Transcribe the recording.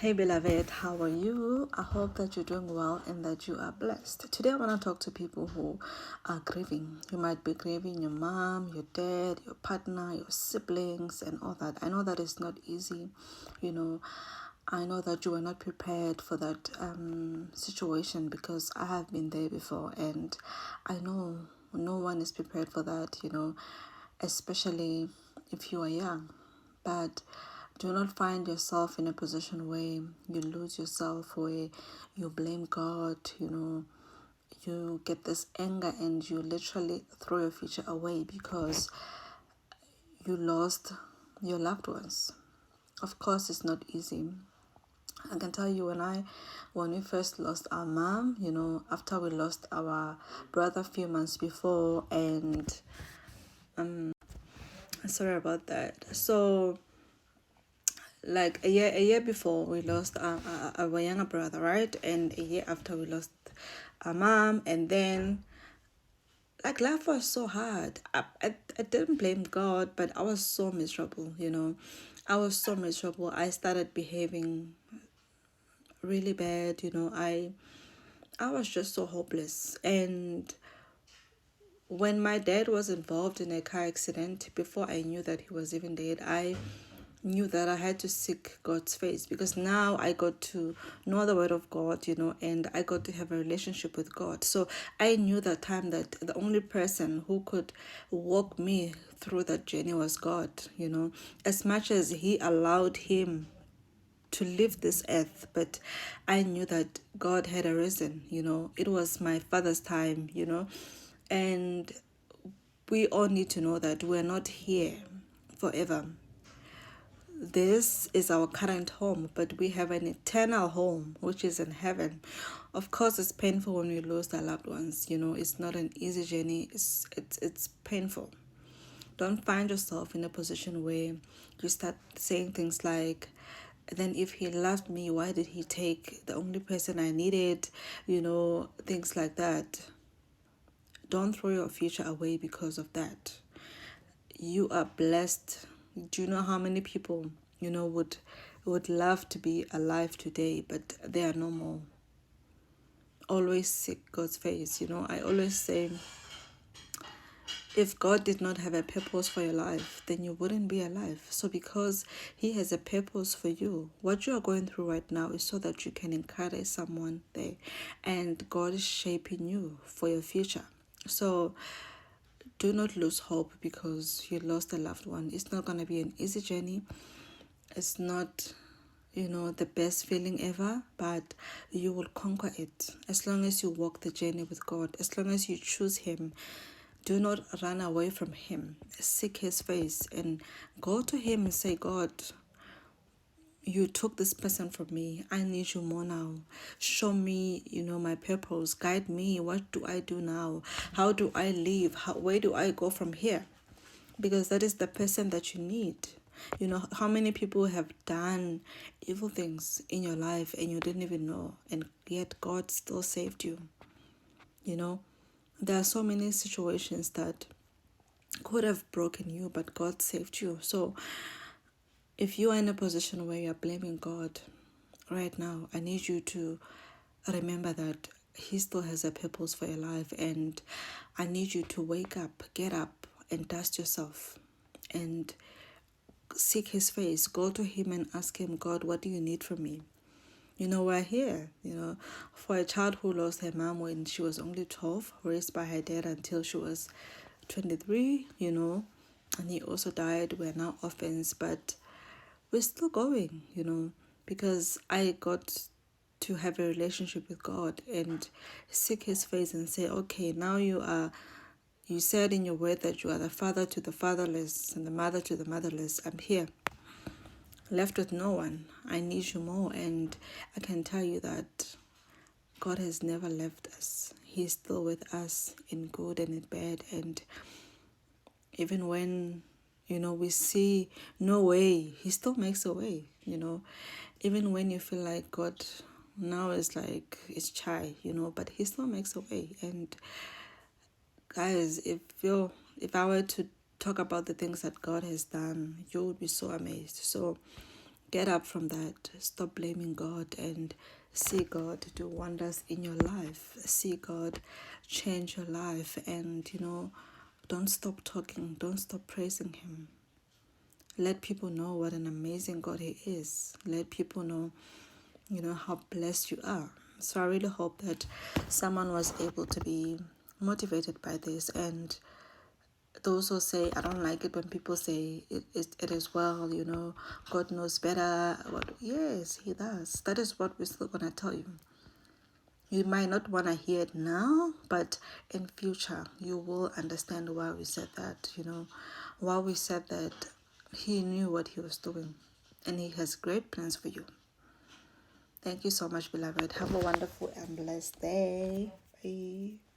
Hey beloved, how are you? I hope that you're doing well and that you are blessed. Today I want to talk to people who are grieving. You might be grieving your mom, your dad, your partner, your siblings and all that. I know that it's not easy. You know, I know that you were not prepared for that situation because I have been there before and I know no one is prepared for that, especially if you are young. But do not find yourself in a position where you lose yourself, where you blame God, you get this anger and you literally throw your future away because you lost your loved ones. Of course, it's not easy. I can tell you when we first lost our mom, after we lost our brother a few months before, and sorry about that. So like a year before we lost our younger brother, right? And a year after we lost our mom, and then like life was so hard. I didn't blame God, but I was so miserable, I was so miserable. I started behaving really bad, I was just so hopeless. And when my dad was involved in a car accident, before I knew that he was even dead, I knew that I had to seek God's face because now I got to know the word of God, and I got to have a relationship with God. So I knew that time that the only person who could walk me through that journey was God, as much as He allowed him to leave this earth. But I knew that God had a reason, it was my father's time, and we all need to know that we're not here forever. This is our current home, but we have an eternal home, which is in heaven. Of course, it's painful when we lose our loved ones. It's not an easy journey. It's painful. Don't find yourself in a position where you start saying things like, then if he loved me, why did he take the only person I needed? Things like that. Don't throw your future away because of that. You are blessed. Do you know how many people, would love to be alive today, but they are no more? Always seek God's face. I always say, if God did not have a purpose for your life, then you wouldn't be alive. So because He has a purpose for you, what you are going through right now is so that you can encourage someone there. And God is shaping you for your future. So do not lose hope because you lost a loved one. It's not going to be an easy journey. It's not, the best feeling ever, but you will conquer it as long as you walk the journey with God, as long as you choose Him. Do not run away from Him. Seek His face and go to Him and say, God, you took this person from me. I need you more now. Show me, my purpose. Guide me. What do I do now? How do I live? Where do I go from here? Because that is the person that you need. How many people have done evil things in your life and you didn't even know, and yet God still saved you. There are so many situations that could have broken you, but God saved you. So if you are in a position where you are blaming God right now, I need you to remember that He still has a purpose for your life, and I need you to wake up, get up, and dust yourself and seek His face. Go to Him and ask Him, God, what do you need from me? We're here, for a child who lost her mom when she was only 12, raised by her dad until she was 23, and he also died. We're now orphans, but we're still going, because I got to have a relationship with God and seek His face and say, okay, now you said in your word that you are the father to the fatherless and the mother to the motherless. I'm here, left with no one. I need you more. And I can tell you that God has never left us. He's still with us in good and in bad. And even when, we see no way, He still makes a way, Even when you feel like God now is like, it's chai, but He still makes a way. And guys, if I were to talk about the things that God has done, you would be so amazed. So Get up from that. Stop blaming God and see God do wonders in your life. See God change your life. And, don't stop talking. Don't stop praising Him. Let people know what an amazing God He is. Let people know, how blessed you are. So I really hope that someone was able to be motivated by this. And those who say, I don't like it when people say it is well, God knows better. Yes, He does. That is what we're still going to tell you. You might not want to hear it now, but in future, you will understand why we said that, why we said that He knew what He was doing, and He has great plans for you. Thank you so much, beloved. Have a wonderful and blessed day. Bye.